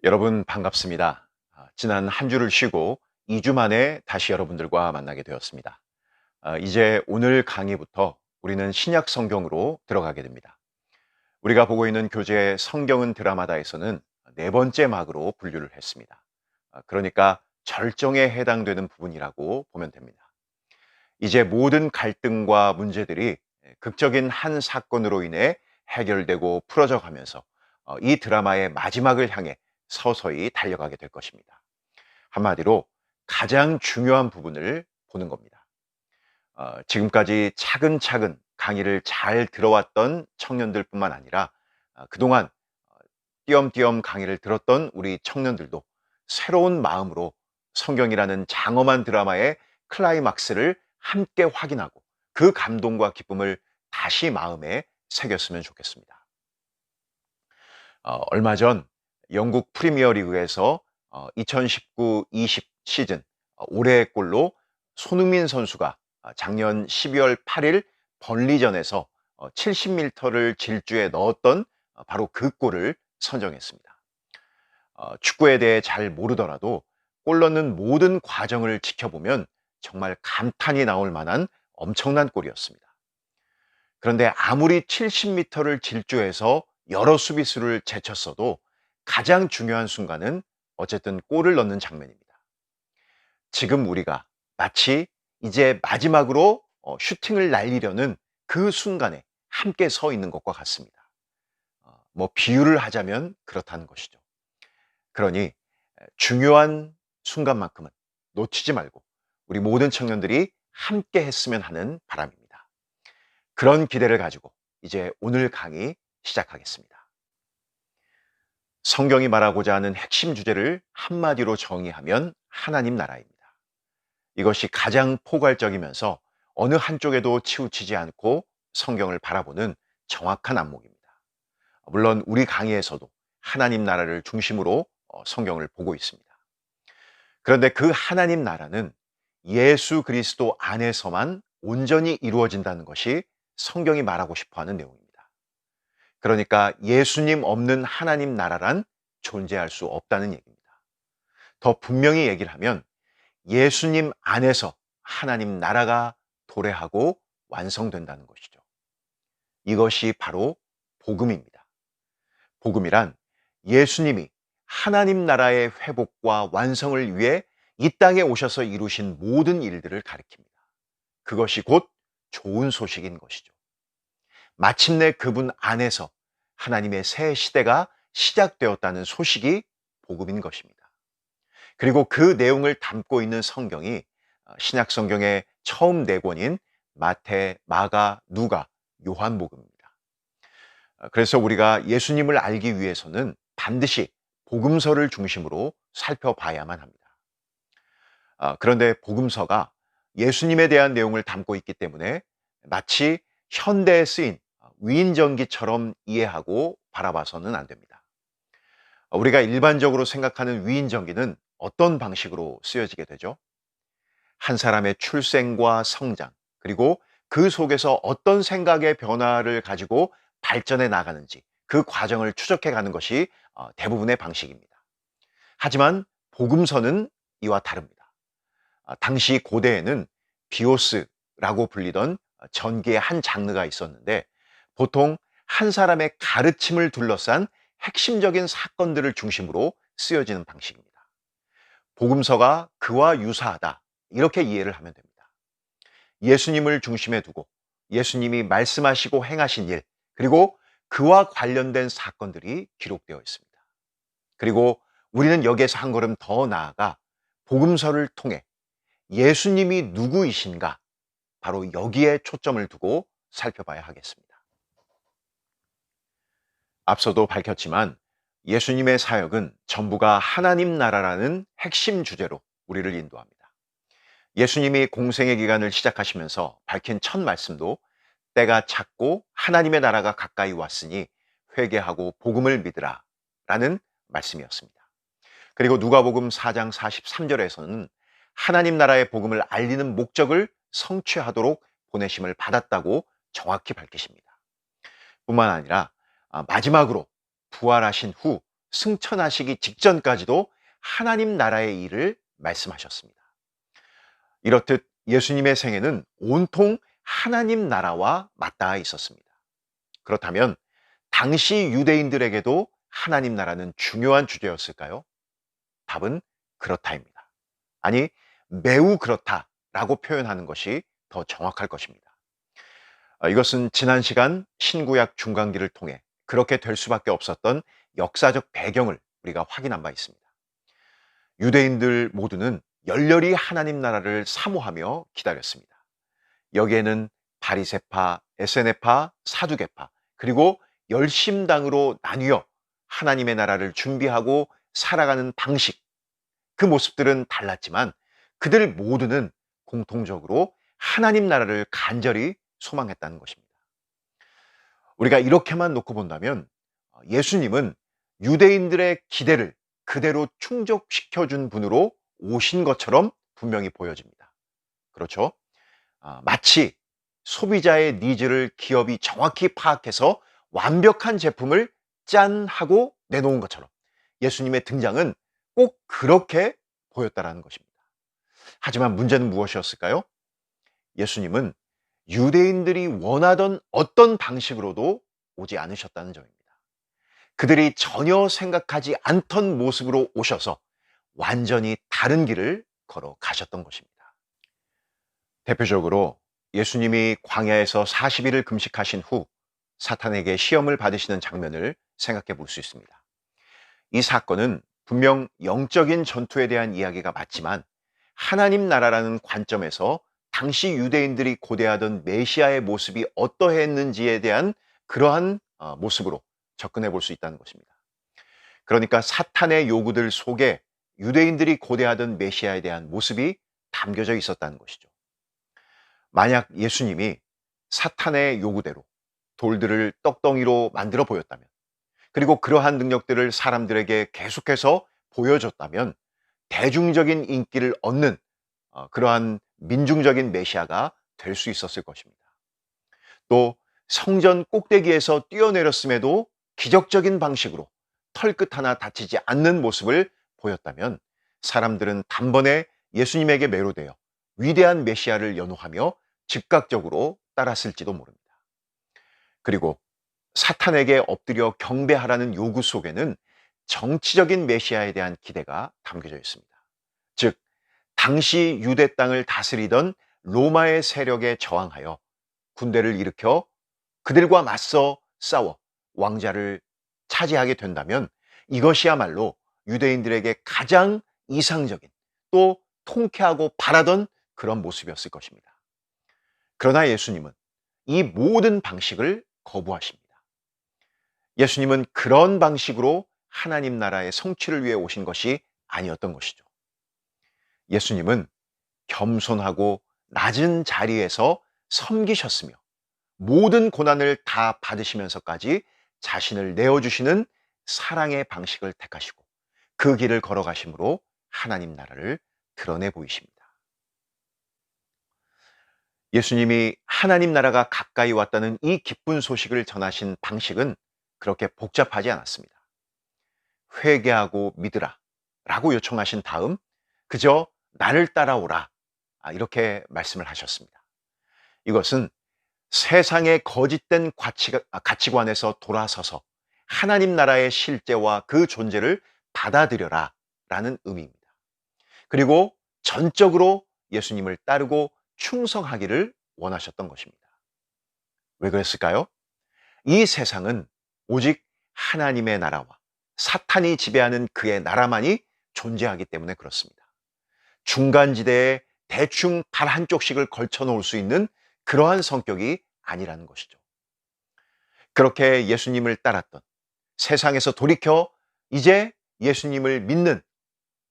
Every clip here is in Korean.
여러분 반갑습니다. 지난 한 주를 쉬고 2주 만에 다시 여러분들과 만나게 되었습니다. 이제 오늘 강의부터 우리는 신약 성경으로 들어가게 됩니다. 우리가 보고 있는 교재 성경은 드라마다에서는 네 번째 막으로 분류를 했습니다. 그러니까 절정에 해당되는 부분이라고 보면 됩니다. 이제 모든 갈등과 문제들이 극적인 한 사건으로 인해 해결되고 풀어져 가면서 이 드라마의 마지막을 향해 서서히 달려가게 될 것입니다. 한마디로 가장 중요한 부분을 보는 겁니다. 지금까지 차근차근 강의를 잘 들어왔던 청년들뿐만 아니라 그동안 띄엄띄엄 강의를 들었던 우리 청년들도 새로운 마음으로 성경이라는 장엄한 드라마의 클라이막스를 함께 확인하고 그 감동과 기쁨을 다시 마음에 새겼으면 좋겠습니다. 얼마 전 영국 프리미어 리그에서 2019-20 시즌 올해의 골로 손흥민 선수가 작년 12월 8일 번리전에서 70m를 질주해 넣었던 바로 그 골을 선정했습니다. 축구에 대해 잘 모르더라도 골 넣는 모든 과정을 지켜보면 정말 감탄이 나올 만한 엄청난 골이었습니다. 그런데 아무리 70m를 질주해서 여러 수비수를 제쳤어도 가장 중요한 순간은 어쨌든 골을 넣는 장면입니다. 지금 우리가 마치 이제 마지막으로 슈팅을 날리려는 그 순간에 함께 서 있는 것과 같습니다. 비유를 하자면 그렇다는 것이죠. 그러니 중요한 순간만큼은 놓치지 말고 우리 모든 청년들이 함께 했으면 하는 바람입니다. 그런 기대를 가지고 이제 오늘 강의 시작하겠습니다. 성경이 말하고자 하는 핵심 주제를 한마디로 정의하면 하나님 나라입니다. 이것이 가장 포괄적이면서 어느 한쪽에도 치우치지 않고 성경을 바라보는 정확한 안목입니다. 물론 우리 강의에서도 하나님 나라를 중심으로 성경을 보고 있습니다. 그런데 그 하나님 나라는 예수 그리스도 안에서만 온전히 이루어진다는 것이 성경이 말하고 싶어 하는 내용입니다. 그러니까 예수님 없는 하나님 나라란 존재할 수 없다는 얘기입니다. 더 분명히 얘기를 하면 예수님 안에서 하나님 나라가 도래하고 완성된다는 것이죠. 이것이 바로 복음입니다. 복음이란 예수님이 하나님 나라의 회복과 완성을 위해 이 땅에 오셔서 이루신 모든 일들을 가리킵니다. 그것이 곧 좋은 소식인 것이죠. 마침내 그분 안에서 하나님의 새 시대가 시작되었다는 소식이 복음인 것입니다. 그리고 그 내용을 담고 있는 성경이 신약 성경의 처음 네 권인 마태, 마가, 누가, 요한복음입니다. 그래서 우리가 예수님을 알기 위해서는 반드시 복음서를 중심으로 살펴봐야만 합니다. 그런데 복음서가 예수님에 대한 내용을 담고 있기 때문에 마치 현대에 쓰인 위인전기처럼 이해하고 바라봐서는 안 됩니다. 우리가 일반적으로 생각하는 위인전기는 어떤 방식으로 쓰여지게 되죠? 한 사람의 출생과 성장, 그리고 그 속에서 어떤 생각의 변화를 가지고 발전해 나가는지 그 과정을 추적해 가는 것이 대부분의 방식입니다. 하지만 복음서는 이와 다릅니다. 당시 고대에는 비오스라고 불리던 전기의 한 장르가 있었는데 보통 한 사람의 가르침을 둘러싼 핵심적인 사건들을 중심으로 쓰여지는 방식입니다. 복음서가 그와 유사하다 이렇게 이해를 하면 됩니다. 예수님을 중심에 두고 예수님이 말씀하시고 행하신 일 그리고 그와 관련된 사건들이 기록되어 있습니다. 그리고 우리는 여기에서 한 걸음 더 나아가 복음서를 통해 예수님이 누구이신가 바로 여기에 초점을 두고 살펴봐야 하겠습니다. 앞서도 밝혔지만 예수님의 사역은 전부가 하나님 나라라는 핵심 주제로 우리를 인도합니다. 예수님이 공생의 기간을 시작하시면서 밝힌 첫 말씀도 때가 찼고 하나님의 나라가 가까이 왔으니 회개하고 복음을 믿으라 라는 말씀이었습니다. 그리고 누가복음 4장 43절에서는 하나님 나라의 복음을 알리는 목적을 성취하도록 보내심을 받았다고 정확히 밝히십니다. 뿐만 아니라 마지막으로 부활하신 후 승천하시기 직전까지도 하나님 나라의 일을 말씀하셨습니다. 이렇듯 예수님의 생애는 온통 하나님 나라와 맞닿아 있었습니다. 그렇다면 당시 유대인들에게도 하나님 나라는 중요한 주제였을까요? 답은 그렇다입니다. 아니, 매우 그렇다라고 표현하는 것이 더 정확할 것입니다. 이것은 지난 시간 신구약 중간기를 통해 그렇게 될 수밖에 없었던 역사적 배경을 우리가 확인한 바 있습니다. 유대인들 모두는 열렬히 하나님 나라를 사모하며 기다렸습니다. 여기에는 바리새파, 에세네파, 사두개파, 그리고 열심당으로 나뉘어 하나님의 나라를 준비하고 살아가는 방식, 그 모습들은 달랐지만 그들 모두는 공통적으로 하나님 나라를 간절히 소망했다는 것입니다. 우리가 이렇게만 놓고 본다면 예수님은 유대인들의 기대를 그대로 충족시켜준 분으로 오신 것처럼 분명히 보여집니다. 그렇죠? 마치 소비자의 니즈를 기업이 정확히 파악해서 완벽한 제품을 짠 하고 내놓은 것처럼 예수님의 등장은 꼭 그렇게 보였다라는 것입니다. 하지만 문제는 무엇이었을까요? 예수님은 유대인들이 원하던 어떤 방식으로도 오지 않으셨다는 점입니다. 그들이 전혀 생각하지 않던 모습으로 오셔서 완전히 다른 길을 걸어가셨던 것입니다. 대표적으로 예수님이 광야에서 40일을 금식하신 후 사탄에게 시험을 받으시는 장면을 생각해 볼 수 있습니다. 이 사건은 분명 영적인 전투에 대한 이야기가 맞지만 하나님 나라라는 관점에서 당시 유대인들이 고대하던 메시아의 모습이 어떠했는지에 대한 그러한 모습으로 접근해 볼 수 있다는 것입니다. 그러니까 사탄의 요구들 속에 유대인들이 고대하던 메시아에 대한 모습이 담겨져 있었다는 것이죠. 만약 예수님이 사탄의 요구대로 돌들을 떡덩이로 만들어 보였다면, 그리고 그러한 능력들을 사람들에게 계속해서 보여줬다면 대중적인 인기를 얻는 그러한 민중적인 메시아가 될 수 있었을 것입니다. 또 성전 꼭대기에서 뛰어내렸음에도 기적적인 방식으로 털끝 하나 다치지 않는 모습을 보였다면 사람들은 단번에 예수님에게 매료되어 위대한 메시아를 연호하며 즉각적으로 따랐을지도 모릅니다. 그리고 사탄에게 엎드려 경배하라는 요구 속에는 정치적인 메시아에 대한 기대가 담겨져 있습니다. 즉, 당시 유대 땅을 다스리던 로마의 세력에 저항하여 군대를 일으켜 그들과 맞서 싸워 왕자를 차지하게 된다면 이것이야말로 유대인들에게 가장 이상적인, 또 통쾌하고 바라던 그런 모습이었을 것입니다. 그러나 예수님은 이 모든 방식을 거부하십니다. 예수님은 그런 방식으로 하나님 나라의 성취를 위해 오신 것이 아니었던 것이죠. 예수님은 겸손하고 낮은 자리에서 섬기셨으며 모든 고난을 다 받으시면서까지 자신을 내어주시는 사랑의 방식을 택하시고 그 길을 걸어가심으로 하나님 나라를 드러내 보이십니다. 예수님이 하나님 나라가 가까이 왔다는 이 기쁜 소식을 전하신 방식은 그렇게 복잡하지 않았습니다. 회개하고 믿으라 라고 요청하신 다음 그저 나를 따라오라 이렇게 말씀을 하셨습니다. 이것은 세상의 거짓된 가치관에서 돌아서서 하나님 나라의 실제와 그 존재를 받아들여라 라는 의미입니다. 그리고 전적으로 예수님을 따르고 충성하기를 원하셨던 것입니다. 왜 그랬을까요? 이 세상은 오직 하나님의 나라와 사탄이 지배하는 그의 나라만이 존재하기 때문에 그렇습니다. 중간지대에 대충 발 한쪽씩을 걸쳐 놓을 수 있는 그러한 성격이 아니라는 것이죠. 그렇게 예수님을 따랐던, 세상에서 돌이켜 이제 예수님을 믿는,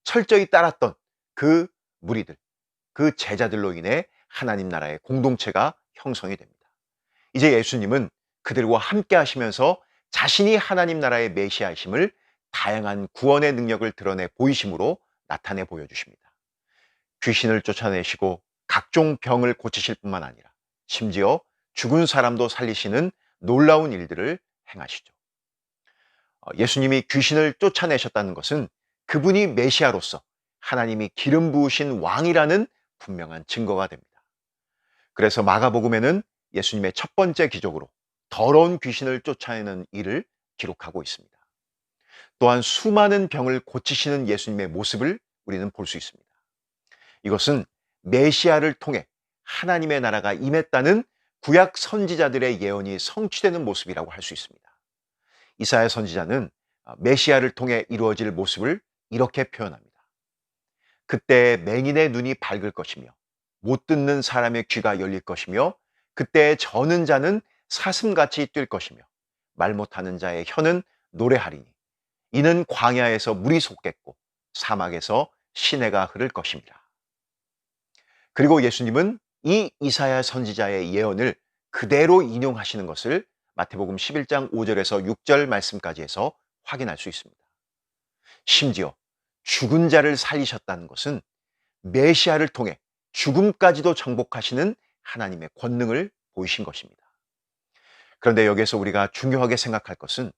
철저히 따랐던 그 무리들, 그 제자들로 인해 하나님 나라의 공동체가 형성이 됩니다. 이제 예수님은 그들과 함께 하시면서 자신이 하나님 나라의 메시아이심을 다양한 구원의 능력을 드러내 보이심으로 나타내 보여주십니다. 귀신을 쫓아내시고 각종 병을 고치실 뿐만 아니라 심지어 죽은 사람도 살리시는 놀라운 일들을 행하시죠. 예수님이 귀신을 쫓아내셨다는 것은 그분이 메시아로서 하나님이 기름 부으신 왕이라는 분명한 증거가 됩니다. 그래서 마가복음에는 예수님의 첫 번째 기적으로 더러운 귀신을 쫓아내는 일을 기록하고 있습니다. 또한 수많은 병을 고치시는 예수님의 모습을 우리는 볼 수 있습니다. 이것은 메시아를 통해 하나님의 나라가 임했다는 구약 선지자들의 예언이 성취되는 모습이라고 할 수 있습니다. 이사야 선지자는 메시아를 통해 이루어질 모습을 이렇게 표현합니다. 그때 맹인의 눈이 밝을 것이며 못 듣는 사람의 귀가 열릴 것이며 그때 저는 자는 사슴같이 뛸 것이며 말 못하는 자의 혀는 노래하리니 이는 광야에서 물이 솟겠고 사막에서 시내가 흐를 것입니다. 그리고 예수님은 이 이사야 선지자의 예언을 그대로 인용하시는 것을 마태복음 11장 5절에서 6절 말씀까지 해서 확인할 수 있습니다. 심지어 죽은 자를 살리셨다는 것은 메시아를 통해 죽음까지도 정복하시는 하나님의 권능을 보이신 것입니다. 그런데 여기에서 우리가 중요하게 생각할 것은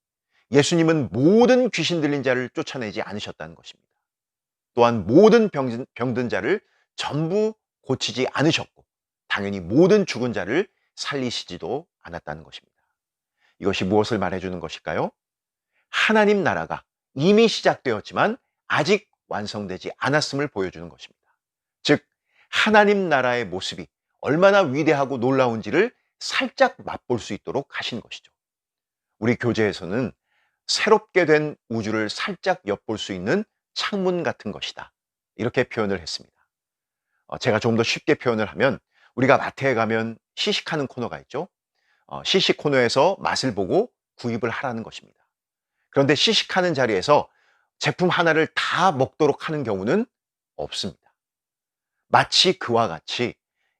예수님은 모든 귀신 들린 자를 쫓아내지 않으셨다는 것입니다. 또한 모든 병든 자를 전부 고치지 않으셨고 당연히 모든 죽은 자를 살리시지도 않았다는 것입니다. 이것이 무엇을 말해주는 것일까요? 하나님 나라가 이미 시작되었지만 아직 완성되지 않았음을 보여주는 것입니다. 즉 하나님 나라의 모습이 얼마나 위대하고 놀라운지를 살짝 맛볼 수 있도록 하신 것이죠. 우리 교재에서는 새롭게 된 우주를 살짝 엿볼 수 있는 창문 같은 것이다, 이렇게 표현을 했습니다. 제가 좀 더 쉽게 표현을 하면 우리가 마트에 가면 시식하는 코너가 있죠. 시식 코너에서 맛을 보고 구입을 하라는 것입니다. 그런데 시식하는 자리에서 제품 하나를 다 먹도록 하는 경우는 없습니다. 마치 그와 같이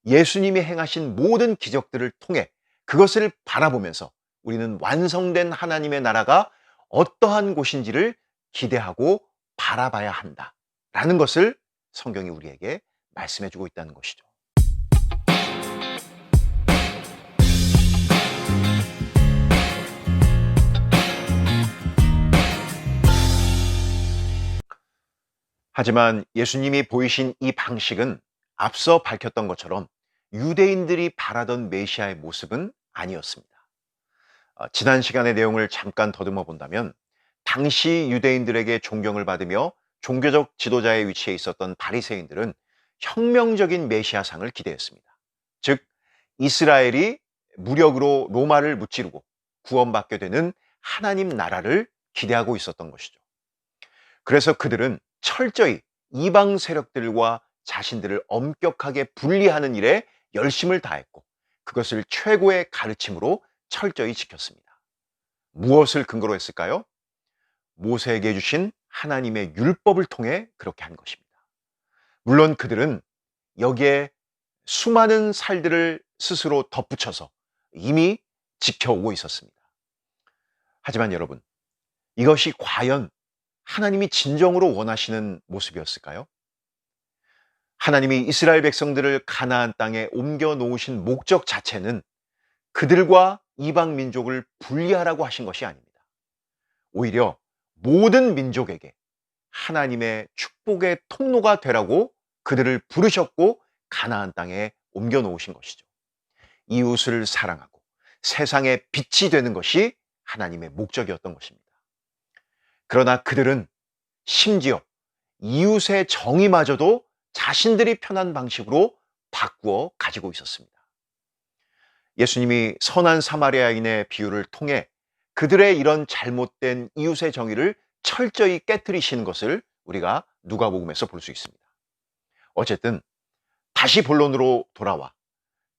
예수님이 행하신 모든 기적들을 통해 그것을 바라보면서 우리는 완성된 하나님의 나라가 어떠한 곳인지를 기대하고 바라봐야 한다라는 것을 성경이 우리에게 말씀해주고 있다는 것이죠. 하지만 예수님이 보이신 이 방식은 앞서 밝혔던 것처럼 유대인들이 바라던 메시아의 모습은 아니었습니다. 지난 시간의 내용을 잠깐 더듬어 본다면 당시 유대인들에게 존경을 받으며 종교적 지도자의 위치에 있었던 바리새인들은 혁명적인 메시아상을 기대했습니다. 즉 이스라엘이 무력으로 로마를 무찌르고 구원받게 되는 하나님 나라를 기대하고 있었던 것이죠. 그래서 그들은 철저히 이방 세력들과 자신들을 엄격하게 분리하는 일에 열심을 다했고 그것을 최고의 가르침으로 철저히 지켰습니다. 무엇을 근거로 했을까요? 모세에게 주신 하나님의 율법을 통해 그렇게 한 것입니다. 물론 그들은 여기에 수많은 살들을 스스로 덧붙여서 이미 지켜오고 있었습니다. 하지만 여러분, 이것이 과연 하나님이 진정으로 원하시는 모습이었을까요? 하나님이 이스라엘 백성들을 가나안 땅에 옮겨 놓으신 목적 자체는 그들과 이방 민족을 분리하라고 하신 것이 아닙니다. 오히려 모든 민족에게 하나님의 축복의 통로가 되라고 그들을 부르셨고 가나안 땅에 옮겨 놓으신 것이죠. 이웃을 사랑하고 세상의 빛이 되는 것이 하나님의 목적이었던 것입니다. 그러나 그들은 심지어 이웃의 정의마저도 자신들이 편한 방식으로 바꾸어 가지고 있었습니다. 예수님이 선한 사마리아인의 비유를 통해 그들의 이런 잘못된 이웃의 정의를 철저히 깨트리시는 것을 우리가 누가복음에서 볼 수 있습니다. 어쨌든 다시 본론으로 돌아와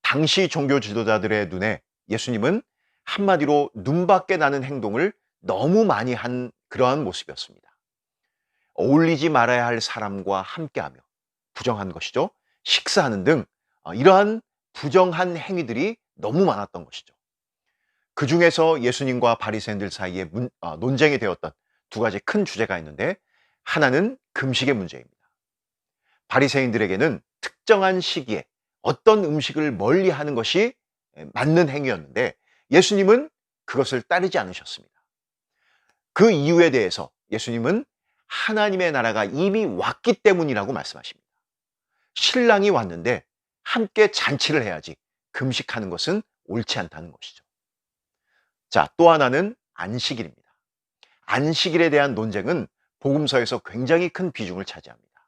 당시 종교 지도자들의 눈에 예수님은 한마디로 눈밖에 나는 행동을 너무 많이 한 그러한 모습이었습니다. 어울리지 말아야 할 사람과 함께하며 부정한 것이죠. 식사하는 등 이러한 부정한 행위들이 너무 많았던 것이죠. 그 중에서 예수님과 바리새인들 사이에 논쟁이 되었던 두 가지 큰 주제가 있는데 하나는 금식의 문제입니다. 바리새인들에게는 특정한 시기에 어떤 음식을 멀리하는 것이 맞는 행위였는데 예수님은 그것을 따르지 않으셨습니다. 그 이유에 대해서 예수님은 하나님의 나라가 이미 왔기 때문이라고 말씀하십니다. 신랑이 왔는데 함께 잔치를 해야지 금식하는 것은 옳지 않다는 것이죠. 자, 또 하나는 안식일입니다. 안식일에 대한 논쟁은 복음서에서 굉장히 큰 비중을 차지합니다.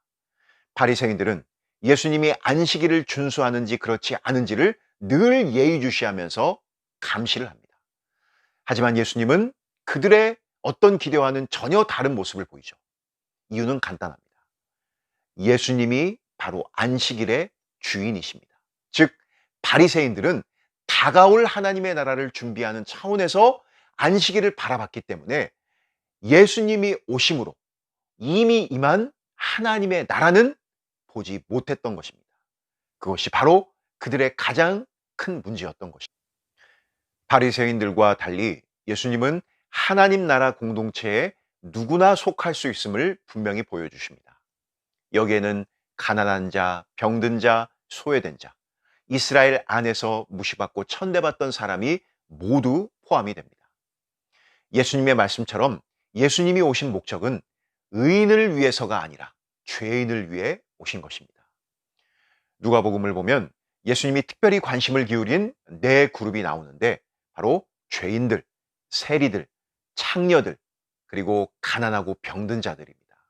바리새인들은 예수님이 안식일을 준수하는지 그렇지 않은지를 늘 예의주시하면서 감시를 합니다. 하지만 예수님은 그들의 어떤 기대와는 전혀 다른 모습을 보이죠. 이유는 간단합니다. 예수님이 바로 안식일의 주인이십니다. 즉, 바리새인들은 다가올 하나님의 나라를 준비하는 차원에서 안식일을 바라봤기 때문에 예수님이 오심으로 이미 임한 하나님의 나라는 보지 못했던 것입니다. 그것이 바로 그들의 가장 큰 문제였던 것입니다. 바리새인들과 달리 예수님은 하나님 나라 공동체에 누구나 속할 수 있음을 분명히 보여주십니다. 여기에는 가난한 자, 병든 자, 소외된 자, 이스라엘 안에서 무시받고 천대받던 사람이 모두 포함이 됩니다. 예수님의 말씀처럼 예수님이 오신 목적은 의인을 위해서가 아니라 죄인을 위해 오신 것입니다. 누가복음을 보면 예수님이 특별히 관심을 기울인 네 그룹이 나오는데 바로 죄인들, 세리들, 창녀들, 그리고 가난하고 병든 자들입니다.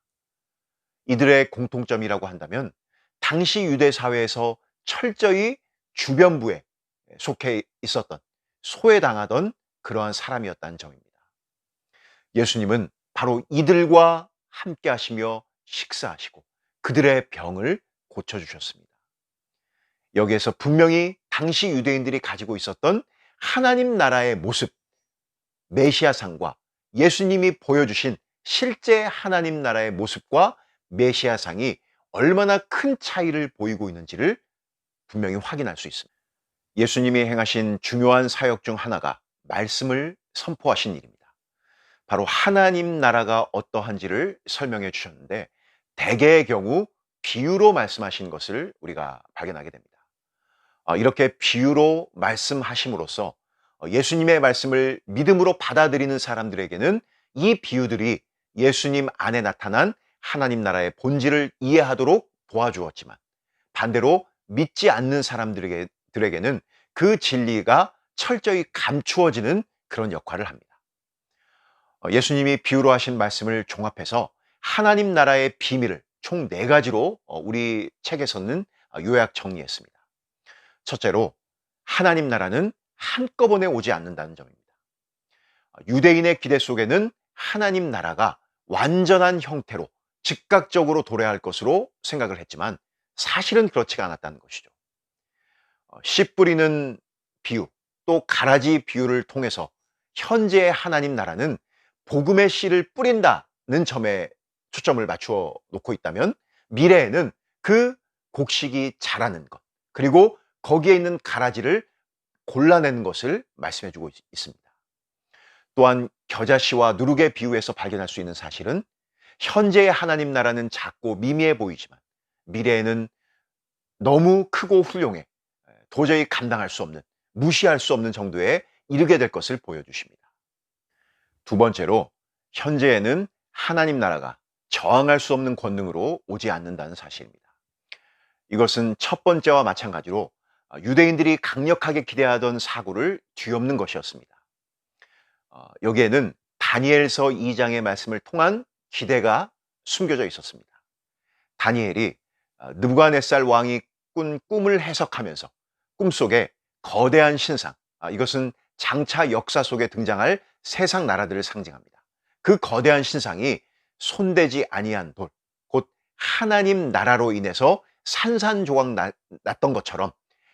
이들의 공통점이라고 한다면 당시 유대 사회에서 철저히 주변부에 속해 있었던, 소외당하던 그러한 사람이었다는 점입니다. 예수님은 바로 이들과 함께 하시며 식사하시고 그들의 병을 고쳐주셨습니다. 여기에서 분명히 당시 유대인들이 가지고 있었던 하나님 나라의 모습, 메시아상과 예수님이 보여주신 실제 하나님 나라의 모습과 메시아상이 얼마나 큰 차이를 보이고 있는지를 분명히 확인할 수 있습니다. 예수님이 행하신 중요한 사역 중 하나가 말씀을 선포하신 일입니다. 바로 하나님 나라가 어떠한지를 설명해 주셨는데 대개의 경우 비유로 말씀하신 것을 우리가 발견하게 됩니다. 이렇게 비유로 말씀하심으로써 예수님의 말씀을 믿음으로 받아들이는 사람들에게는 이 비유들이 예수님 안에 나타난 하나님 나라의 본질을 이해하도록 도와주었지만 반대로 믿지 않는 사람들에게는 그 진리가 철저히 감추어지는 그런 역할을 합니다. 예수님이 비유로 하신 말씀을 종합해서 하나님 나라의 비밀을 총 4가지로 우리 책에서는 요약 정리했습니다. 첫째로, 하나님 나라는 한꺼번에 오지 않는다는 점입니다. 유대인의 기대 속에는 하나님 나라가 완전한 형태로 즉각적으로 도래할 것으로 생각을 했지만 사실은 그렇지가 않았다는 것이죠. 씨 뿌리는 비유, 또 가라지 비유를 통해서 현재의 하나님 나라는 복음의 씨를 뿌린다는 점에 초점을 맞추어 놓고 있다면 미래에는 그 곡식이 자라는 것, 그리고 거기에 있는 가라지를 골라내는 것을 말씀해 주고 있습니다. 또한 겨자씨와 누룩의 비유에서 발견할 수 있는 사실은 현재의 하나님 나라는 작고 미미해 보이지만 미래에는 너무 크고 훌륭해 도저히 감당할 수 없는, 무시할 수 없는 정도에 이르게 될 것을 보여주십니다. 두 번째로, 현재에는 하나님 나라가 저항할 수 없는 권능으로 오지 않는다는 사실입니다. 이것은 첫 번째와 마찬가지로 유대인들이 강력하게 기대하던 사고를 뒤엎는 것이었습니다. 여기에는 다니엘서 2장의 말씀을 통한 기대가 숨겨져 있었습니다. 다니엘이 느부갓네살 왕이 꾼 꿈을 해석하면서 꿈속에 거대한 신상, 이것은 장차 역사 속에 등장할 세상 나라들을 상징합니다. 그 거대한 신상이 손대지 아니한 돌, 곧 하나님 나라로 인해서 산산조각 났던 것처럼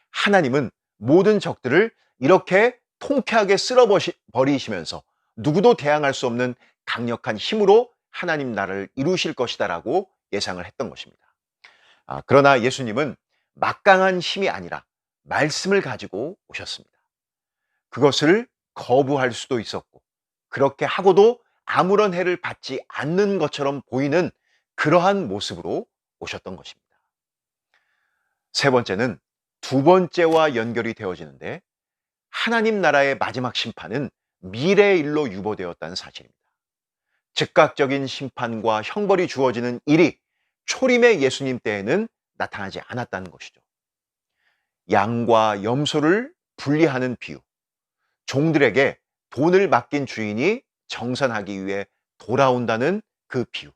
하나님은 모든 적들을 이렇게 통쾌하게 쓸어버리시면서 누구도 대항할 수 없는 강력한 힘으로 하나님 나라를 이루실 것이다라고 예상을 했던 것입니다. 그러나 예수님은 막강한 힘이 아니라 말씀을 가지고 오셨습니다. 그것을 거부할 수도 있었고 그렇게 하고도 아무런 해를 받지 않는 것처럼 보이는 그러한 모습으로 오셨던 것입니다. 세 번째는 두 번째와 연결이 되어지는데 하나님 나라의 마지막 심판은 미래의 일로 유보되었다는 사실입니다. 즉각적인 심판과 형벌이 주어지는 일이 초림의 예수님 때에는 나타나지 않았다는 것이죠. 양과 염소를 분리하는 비유, 종들에게 돈을 맡긴 주인이 정산하기 위해 돌아온다는 그 비유,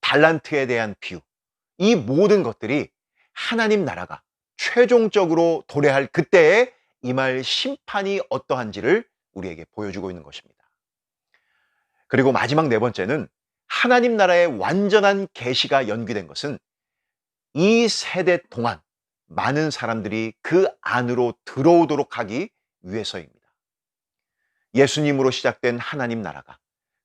달란트에 대한 비유, 이 모든 것들이 하나님 나라가 최종적으로 도래할 그때에 임할 심판이 어떠한지를 우리에게 보여주고 있는 것입니다. 그리고 마지막 네 번째는 하나님 나라의 완전한 계시가 연기된 것은 이 세대 동안 많은 사람들이 그 안으로 들어오도록 하기 위해서입니다. 예수님으로 시작된 하나님 나라가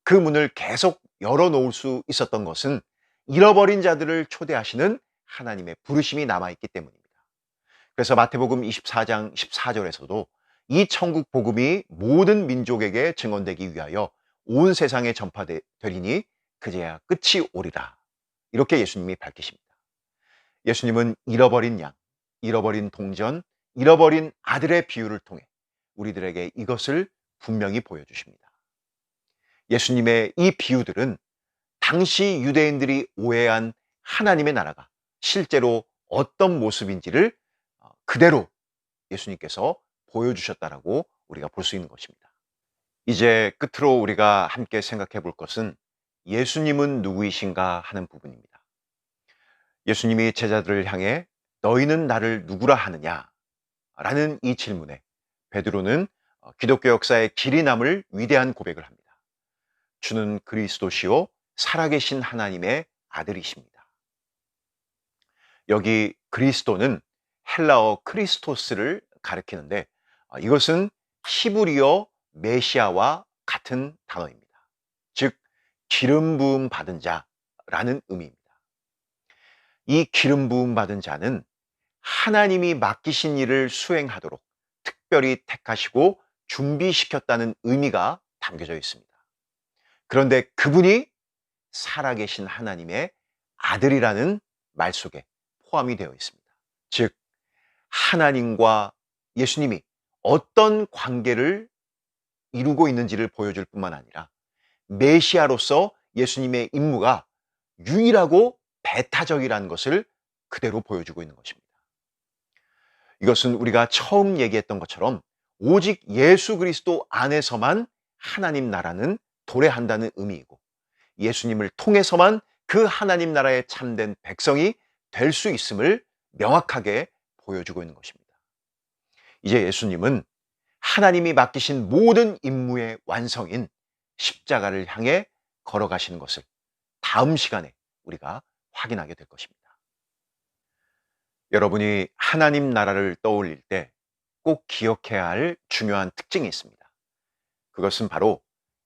그 문을 계속 열어놓을 수 있었던 것은 잃어버린 자들을 초대하시는 하나님의 부르심이 남아있기 때문입니다. 그래서 마태복음 24장 14절에서도 이 천국 복음이 모든 민족에게 증언되기 위하여 온 세상에 전파되리니 그제야 끝이 오리라. 이렇게 예수님이 밝히십니다. 예수님은 잃어버린 양, 잃어버린 동전, 잃어버린 아들의 비유를 통해 우리들에게 이것을 분명히 보여주십니다. 예수님의 이 비유들은 당시 유대인들이 오해한 하나님의 나라가 실제로 어떤 모습인지를 그대로 예수님께서 보여주셨다라고 우리가 볼 수 있는 것입니다. 이제 끝으로 우리가 함께 생각해 볼 것은 예수님은 누구이신가 하는 부분입니다. 예수님이 제자들을 향해 너희는 나를 누구라 하느냐? 라는 이 질문에 베드로는 기독교 역사의 길이 남을 위대한 고백을 합니다. 주는 그리스도시요 살아계신 하나님의 아들이십니다. 여기 그리스도는 헬라어 크리스토스를 가리키는데 이것은 히브리어 메시아와 같은 단어입니다. 즉 기름 부음 받은 자라는 의미입니다. 이 기름 부음 받은 자는 하나님이 맡기신 일을 수행하도록 특별히 택하시고 준비시켰다는 의미가 담겨져 있습니다. 그런데 그분이 살아계신 하나님의 아들이라는 말 속에 포함이 되어 있습니다. 즉 하나님과 예수님이 어떤 관계를 이루고 있는지를 보여줄 뿐만 아니라 메시아로서 예수님의 임무가 유일하고 배타적이라는 것을 그대로 보여주고 있는 것입니다. 이것은 우리가 처음 얘기했던 것처럼 오직 예수 그리스도 안에서만 하나님 나라는 도래한다는 의미이고 예수님을 통해서만 그 하나님 나라의 참된 백성이 될 수 있음을 명확하게 보여주고 있는 것입니다. 이제 예수님은 하나님이 맡기신 모든 임무의 완성인 십자가를 향해 걸어가시는 것을 다음 시간에 우리가 확인하게 될 것입니다. 여러분이 하나님 나라를 떠올릴 때 꼭 기억해야 할 중요한 특징이 있습니다. 그것은 바로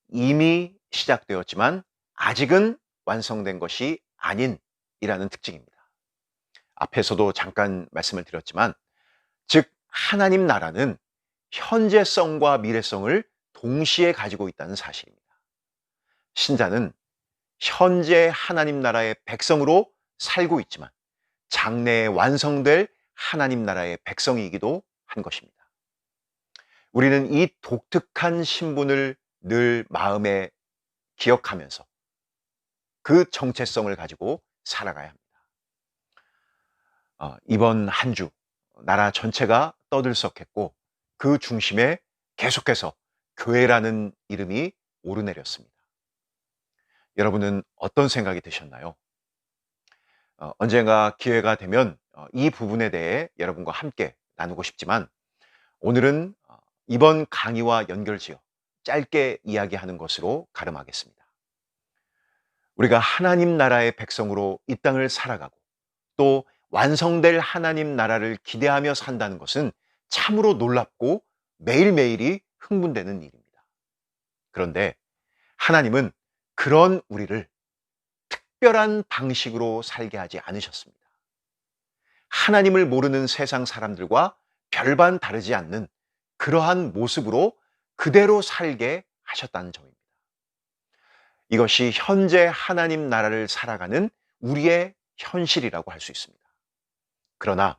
이미 시작되었지만 아직은 완성된 것이 아닌이라는 특징입니다. 앞에서도 잠깐 말씀을 드렸지만 즉 하나님 나라는 현재성과 미래성을 동시에 가지고 있다는 사실입니다. 신자는 현재 하나님 나라의 백성으로 살고 있지만 장래에 완성될 하나님 나라의 백성이기도 한 것입니다. 우리는 이 독특한 신분을 늘 마음에 기억하면서 그 정체성을 가지고 살아가야 합니다. 이번 한 주 나라 전체가 떠들썩했고 그 중심에 계속해서 교회라는 이름이 오르내렸습니다. 여러분은 어떤 생각이 드셨나요? 언젠가 기회가 되면 이 부분에 대해 여러분과 함께 나누고 싶지만 오늘은 이번 강의와 연결지어 짧게 이야기하는 것으로 가름하겠습니다. 우리가 하나님 나라의 백성으로 이 땅을 살아가고 또 완성될 하나님 나라를 기대하며 산다는 것은 참으로 놀랍고 매일매일이 흥분되는 일입니다. 그런데 하나님은 그런 우리를 특별한 방식으로 살게 하지 않으셨습니다. 하나님을 모르는 세상 사람들과 별반 다르지 않는 그러한 모습으로 그대로 살게 하셨다는 점입니다. 이것이 현재 하나님 나라를 살아가는 우리의 현실이라고 할 수 있습니다. 그러나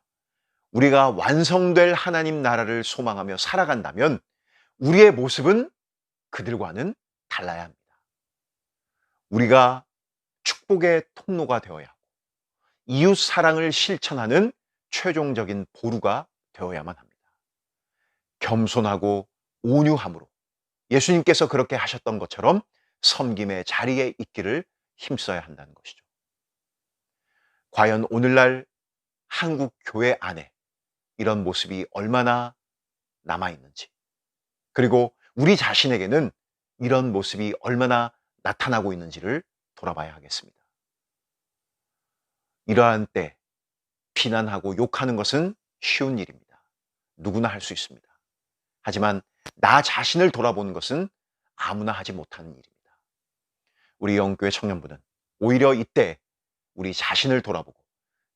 우리가 완성될 하나님 나라를 소망하며 살아간다면 우리의 모습은 그들과는 달라야 합니다. 우리가 축복의 통로가 되어야 하고 이웃 사랑을 실천하는 최종적인 보루가 되어야만 합니다. 겸손하고 온유함으로 예수님께서 그렇게 하셨던 것처럼 섬김의 자리에 있기를 힘써야 한다는 것이죠. 과연 오늘날 한국 교회 안에 이런 모습이 얼마나 남아있는지, 그리고 우리 자신에게는 이런 모습이 얼마나 나타나고 있는지를 돌아봐야 하겠습니다. 이러한 때 비난하고 욕하는 것은 쉬운 일입니다. 누구나 할 수 있습니다. 하지만 나 자신을 돌아보는 것은 아무나 하지 못하는 일입니다. 우리 영교회 청년부는 오히려 이때 우리 자신을 돌아보고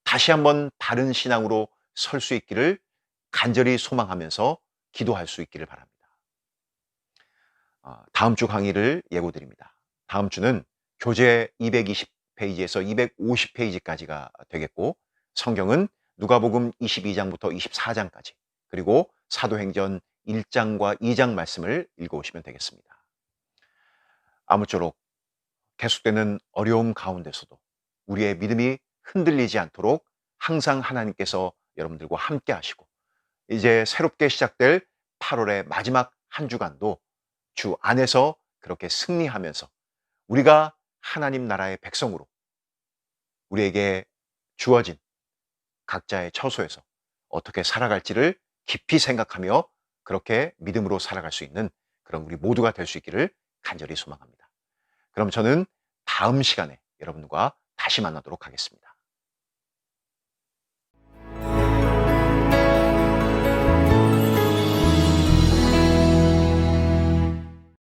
다시 한번 바른 신앙으로 설 수 있기를 간절히 소망하면서 기도할 수 있기를 바랍니다. 다음 주 강의를 예고드립니다. 다음 주는 교재 220페이지에서 250페이지까지가 되겠고, 성경은 누가복음 22장부터 24장까지, 그리고 사도행전 1장과 2장 말씀을 읽어오시면 되겠습니다. 아무쪼록 계속되는 어려움 가운데서도 우리의 믿음이 흔들리지 않도록 항상 하나님께서 여러분들과 함께 하시고, 이제 새롭게 시작될 8월의 마지막 한 주간도 주 안에서 그렇게 승리하면서 우리가 하나님 나라의 백성으로 우리에게 주어진 각자의 처소에서 어떻게 살아갈지를 깊이 생각하며 그렇게 믿음으로 살아갈 수 있는 그런 우리 모두가 될 수 있기를 간절히 소망합니다. 그럼 저는 다음 시간에 여러분과 다시 만나도록 하겠습니다.